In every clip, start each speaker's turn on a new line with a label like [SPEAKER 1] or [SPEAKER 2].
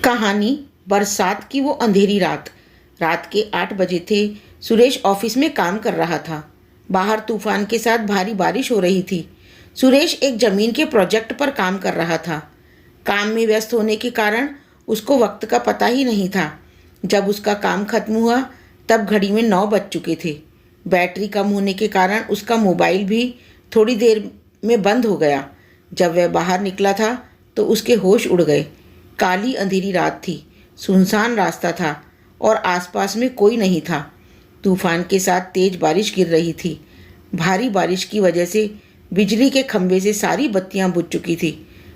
[SPEAKER 1] कहानी बरसात की वो अंधेरी रात। रात के 8 बजे थे। सुरेश ऑफिस में काम कर रहा था। बाहर तूफान के साथ भारी बारिश हो रही थी। सुरेश एक जमीन के प्रोजेक्ट पर काम कर रहा था। काम में व्यस्त होने के कारण उसको वक्त का पता ही नहीं था। जब उसका काम खत्म हुआ तब घड़ी में 9 बज चुके थे। बैटरी कम होने के कारण उसका मोबाइल भी थोड़ी देर में बंद हो गया। जब वह बाहर निकला था तो उसके होश उड़ गए। काली अंधेरी रात थी, सुनसान रास्ता था और आसपास में कोई नहीं था। तूफान के साथ तेज बारिश गिर रही थी। भारी बारिश की वजह से बिजली के खंभे से सारी बत्तियां बुझ चुकी थी।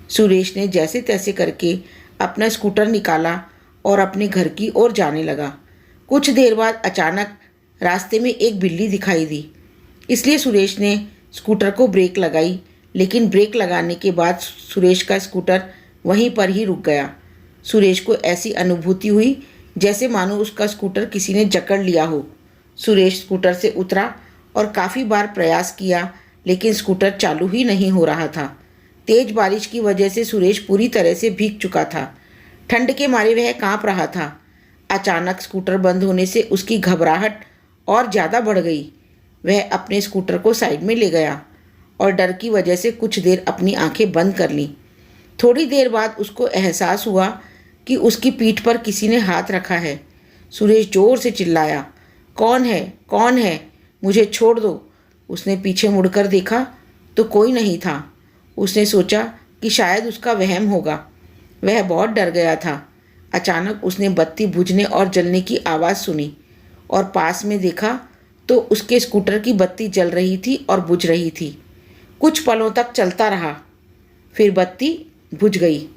[SPEAKER 1] सुरेश ने जैसे तैसे करके अपना स्कूटर निकाला और अपने घर की ओर जाने लगा। कुछ देर बाद अचानक रास्ते में एक बिल्ली दिखाई दी, इसलिए सुरेश ने स्कूटर को ब्रेक लगाई, लेकिन ब्रेक लगाने के बाद सुरेश का स्कूटर वहीं पर ही रुक गया। सुरेश को ऐसी अनुभूति हुई जैसे मानो उसका स्कूटर किसी ने जकड़ लिया हो। सुरेश स्कूटर से उतरा और काफ़ी बार प्रयास किया, लेकिन स्कूटर चालू ही नहीं हो रहा था। तेज बारिश की वजह से सुरेश पूरी तरह से भीग चुका था। ठंड के मारे वह कांप रहा था। अचानक स्कूटर बंद होने से उसकी घबराहट और ज़्यादा बढ़ गई। वह अपने स्कूटर को साइड में ले गया और डर की वजह से कुछ देर अपनी आंखें बंद कर लीं। थोड़ी देर बाद उसको एहसास हुआ कि उसकी पीठ पर किसी ने हाथ रखा है। सुरेश जोर से चिल्लाया, कौन है, कौन है, मुझे छोड़ दो। उसने पीछे मुड़कर देखा तो कोई नहीं था। उसने सोचा कि शायद उसका वहम होगा। वह बहुत डर गया था। अचानक उसने बत्ती बुझने और जलने की आवाज़ सुनी और पास में देखा तो उसके स्कूटर की बत्ती जल रही थी और बुझ रही थी। कुछ पलों तक चलता रहा, फिर बत्ती बुझ गई।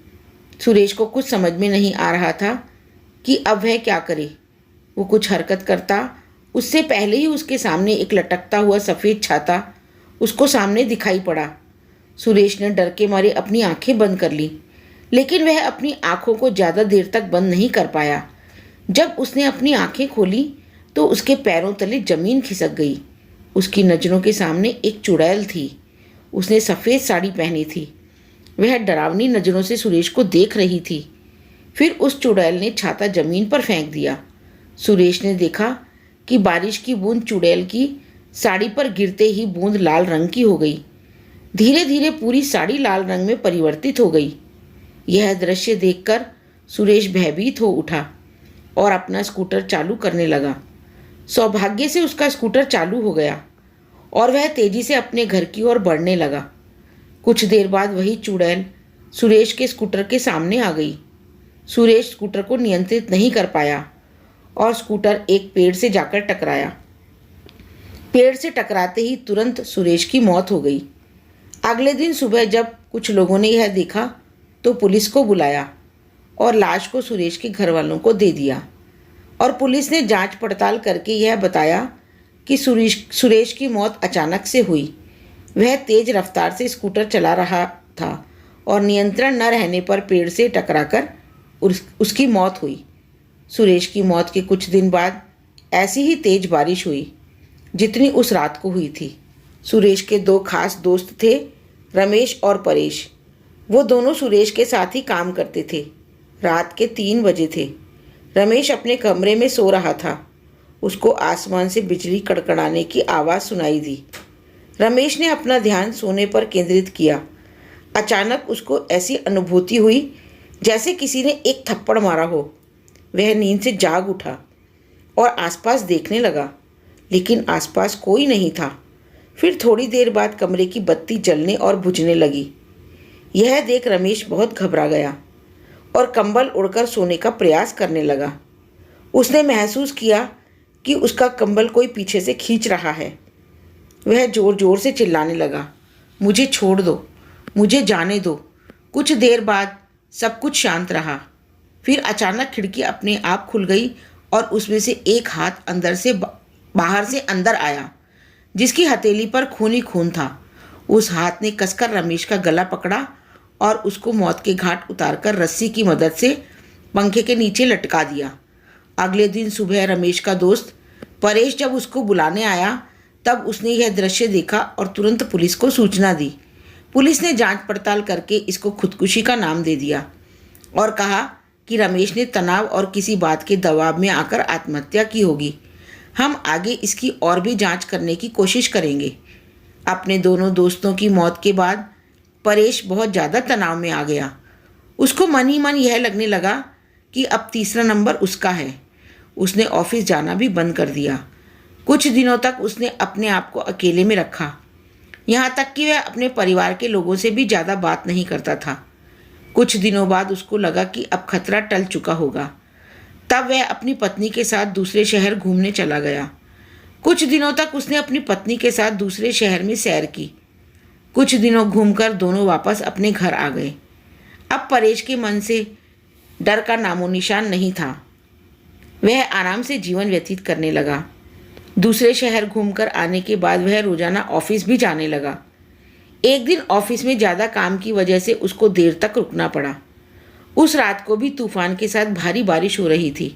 [SPEAKER 1] सुरेश को कुछ समझ में नहीं आ रहा था कि अब वह क्या करे। वो कुछ हरकत करता उससे पहले ही उसके सामने एक लटकता हुआ सफ़ेद छाता उसको सामने दिखाई पड़ा। सुरेश ने डर के मारे अपनी आंखें बंद कर लीं, लेकिन वह अपनी आंखों को ज़्यादा देर तक बंद नहीं कर पाया। जब उसने अपनी आंखें खोली तो उसके पैरों तले ज़मीन खिसक गई। उसकी नज़रों के सामने एक चुड़ैल थी। उसने सफ़ेद साड़ी पहनी थी। वह डरावनी नज़रों से सुरेश को देख रही थी। फिर उस चुड़ैल ने छाता ज़मीन पर फेंक दिया। सुरेश ने देखा कि बारिश की बूंद चुड़ैल की साड़ी पर गिरते ही बूंद लाल रंग की हो गई। धीरे धीरे पूरी साड़ी लाल रंग में परिवर्तित हो गई। यह दृश्य देखकर सुरेश भयभीत हो उठा और अपना स्कूटर चालू करने लगा। सौभाग्य से उसका स्कूटर चालू हो गया और वह तेजी से अपने घर की ओर बढ़ने लगा। कुछ देर बाद वही चुड़ैल सुरेश के स्कूटर के सामने आ गई। सुरेश स्कूटर को नियंत्रित नहीं कर पाया और स्कूटर एक पेड़ से जाकर टकराया। पेड़ से टकराते ही तुरंत सुरेश की मौत हो गई। अगले दिन सुबह जब कुछ लोगों ने यह देखा तो पुलिस को बुलाया और लाश को सुरेश के घर वालों को दे दिया और पुलिस ने जांच पड़ताल करके यह बताया कि सुरेश की मौत अचानक से हुई। वह तेज रफ्तार से स्कूटर चला रहा था और नियंत्रण न रहने पर पेड़ से टकराकर उसकी मौत हुई। सुरेश की मौत के कुछ दिन बाद ऐसी ही तेज बारिश हुई जितनी उस रात को हुई थी। सुरेश के 2 खास दोस्त थे, रमेश और परेश। वो दोनों सुरेश के साथ ही काम करते थे। रात के 3 बजे थे। रमेश अपने कमरे में सो रहा था। उसको आसमान से बिजली कड़कड़ाने की आवाज़ सुनाई दी। रमेश ने अपना ध्यान सोने पर केंद्रित किया। अचानक उसको ऐसी अनुभूति हुई जैसे किसी ने एक थप्पड़ मारा हो। वह नींद से जाग उठा और आसपास देखने लगा, लेकिन आसपास कोई नहीं था। फिर थोड़ी देर बाद कमरे की बत्ती जलने और बुझने लगी। यह देख रमेश बहुत घबरा गया और कंबल उड़कर सोने का प्रयास करने लगा। उसने महसूस किया कि उसका कंबल कोई पीछे से खींच रहा है। वह ज़ोर ज़ोर से चिल्लाने लगा, मुझे छोड़ दो, मुझे जाने दो। कुछ देर बाद सब कुछ शांत रहा। फिर अचानक खिड़की अपने आप खुल गई और उसमें से एक हाथ बाहर से अंदर आया, जिसकी हथेली पर खून ही खून था। उस हाथ ने कसकर रमेश का गला पकड़ा और उसको मौत के घाट उतारकर रस्सी की मदद से पंखे के नीचे लटका दिया। अगले दिन सुबह रमेश का दोस्त परेश जब उसको बुलाने आया तब उसने यह दृश्य देखा और तुरंत पुलिस को सूचना दी। पुलिस ने जांच पड़ताल करके इसको खुदकुशी का नाम दे दिया और कहा कि रमेश ने तनाव और किसी बात के दबाव में आकर आत्महत्या की होगी। हम आगे इसकी और भी जांच करने की कोशिश करेंगे। अपने दोनों दोस्तों की मौत के बाद परेश बहुत ज़्यादा तनाव में आ गया। उसको मन ही मन यह लगने लगा कि अब तीसरा नंबर उसका है। उसने ऑफिस जाना भी बंद कर दिया। कुछ दिनों तक उसने अपने आप को अकेले में रखा, यहाँ तक कि वह अपने परिवार के लोगों से भी ज़्यादा बात नहीं करता था। कुछ दिनों बाद उसको लगा कि अब खतरा टल चुका होगा। तब वह अपनी पत्नी के साथ दूसरे शहर घूमने चला गया। कुछ दिनों तक उसने अपनी पत्नी के साथ दूसरे शहर में सैर की। कुछ दिनों घूमकर दोनों वापस अपने घर आ गए। अब परेश के मन से डर का नामो निशान नहीं था। वह आराम से जीवन व्यतीत करने लगा। दूसरे शहर घूमकर आने के बाद वह रोजाना ऑफिस भी जाने लगा। एक दिन ऑफिस में ज़्यादा काम की वजह से उसको देर तक रुकना पड़ा। उस रात को भी तूफान के साथ भारी बारिश हो रही थी।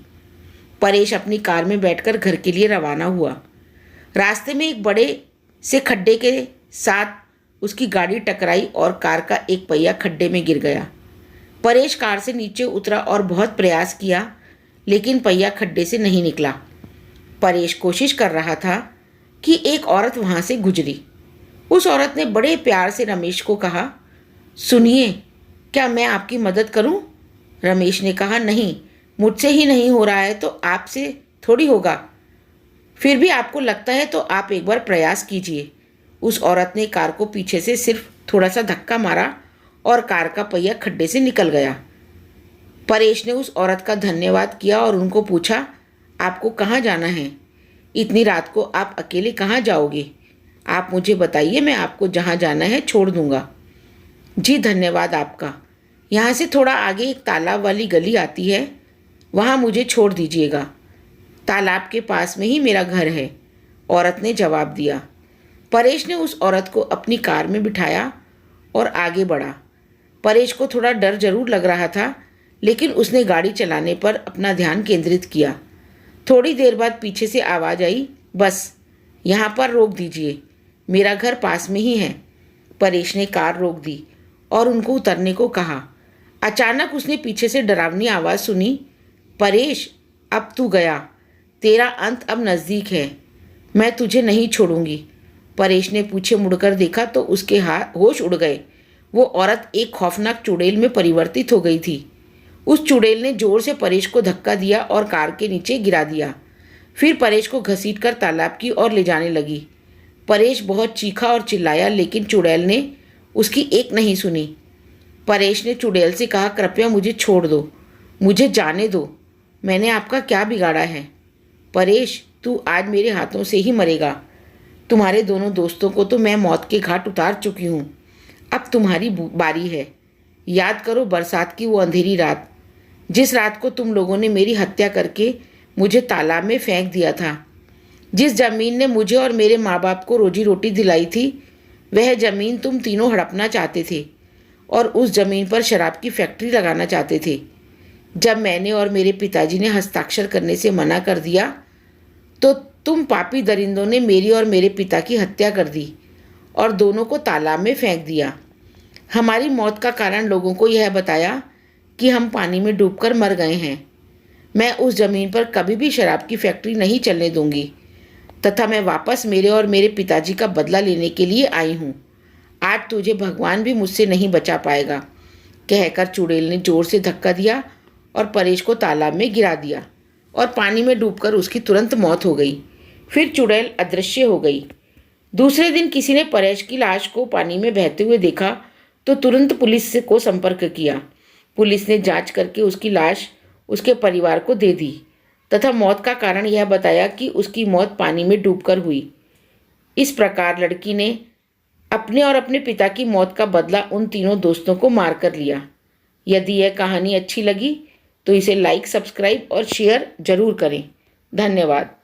[SPEAKER 1] परेश अपनी कार में बैठकर घर के लिए रवाना हुआ। रास्ते में एक बड़े से खड्डे के साथ उसकी गाड़ी टकराई और कार का एक पहिया खड्डे में गिर गया। परेश कार से नीचे उतरा और बहुत प्रयास किया, लेकिन पहिया खड्डे से नहीं निकला। परेश कोशिश कर रहा था कि एक औरत वहाँ से गुजरी। उस औरत ने बड़े प्यार से रमेश को कहा, सुनिए, क्या मैं आपकी मदद करूं? रमेश ने कहा, नहीं, मुझसे ही नहीं हो रहा है तो आपसे थोड़ी होगा। फिर भी आपको लगता है तो आप एक बार प्रयास कीजिए। उस औरत ने कार को पीछे से सिर्फ थोड़ा सा धक्का मारा और कार का पहिया खड्डे से निकल गया। परेश ने उस औरत का धन्यवाद किया और उनको पूछा, आपको कहाँ जाना है? इतनी रात को आप अकेले कहाँ जाओगे? आप मुझे बताइए, मैं आपको जहाँ जाना है छोड़ दूँगा। जी धन्यवाद आपका। यहाँ से थोड़ा आगे एक तालाब वाली गली आती है, वहाँ मुझे छोड़ दीजिएगा। तालाब के पास में ही मेरा घर है, औरत ने जवाब दिया। परेश ने उस औरत को अपनी कार में बिठाया और आगे बढ़ा। परेश को थोड़ा डर जरूर लग रहा था, लेकिन उसने गाड़ी चलाने पर अपना ध्यान केंद्रित किया। थोड़ी देर बाद पीछे से आवाज़ आई, बस यहाँ पर रोक दीजिए, मेरा घर पास में ही है। परेश ने कार रोक दी और उनको उतरने को कहा। अचानक उसने पीछे से डरावनी आवाज़ सुनी, परेश, अब तू गया, तेरा अंत अब नज़दीक है, मैं तुझे नहीं छोड़ूंगी। परेश ने पीछे मुड़कर देखा तो उसके होश उड़ गए। वो औरत एक खौफनाक चुड़ैल में परिवर्तित हो गई थी। उस चुड़ैल ने जोर से परेश को धक्का दिया और कार के नीचे गिरा दिया। फिर परेश को घसीटकर तालाब की ओर ले जाने लगी। परेश बहुत चीखा और चिल्लाया, लेकिन चुड़ैल ने उसकी एक नहीं सुनी। परेश ने चुड़ैल से कहा, कृपया मुझे छोड़ दो, मुझे जाने दो, मैंने आपका क्या बिगाड़ा है? परेश, तू आज मेरे हाथों से ही मरेगा। तुम्हारे दोनों दोस्तों को तो मैं मौत के घाट उतार चुकी हूँ, अब तुम्हारी बारी है। याद करो बरसात की वो अंधेरी रात, जिस रात को तुम लोगों ने मेरी हत्या करके मुझे तालाब में फेंक दिया था। जिस ज़मीन ने मुझे और मेरे माँ बाप को रोजी रोटी दिलाई थी, वह ज़मीन तुम तीनों हड़पना चाहते थे और उस ज़मीन पर शराब की फैक्ट्री लगाना चाहते थे। जब मैंने और मेरे पिताजी ने हस्ताक्षर करने से मना कर दिया तो तुम पापी दरिंदों ने मेरी और मेरे पिता की हत्या कर दी और दोनों को तालाब में फेंक दिया। हमारी मौत का कारण लोगों को यह बताया कि हम पानी में डूबकर मर गए हैं। मैं उस ज़मीन पर कभी भी शराब की फैक्ट्री नहीं चलने दूंगी तथा मैं वापस मेरे और मेरे पिताजी का बदला लेने के लिए आई हूँ। आज तुझे भगवान भी मुझसे नहीं बचा पाएगा, कहकर चुड़ैल ने जोर से धक्का दिया और परेश को तालाब में गिरा दिया और पानी में डूबकर उसकी तुरंत मौत हो गई। फिर चुड़ैल अदृश्य हो गई। दूसरे दिन किसी ने परेश की लाश को पानी में बहते हुए देखा तो तुरंत पुलिस को संपर्क किया। पुलिस ने जांच करके उसकी लाश उसके परिवार को दे दी तथा मौत का कारण यह बताया कि उसकी मौत पानी में डूबकर हुई। इस प्रकार लड़की ने अपने और अपने पिता की मौत का बदला उन तीनों दोस्तों को मार कर लिया। यदि यह कहानी अच्छी लगी तो इसे लाइक, सब्सक्राइब और शेयर जरूर करें। धन्यवाद।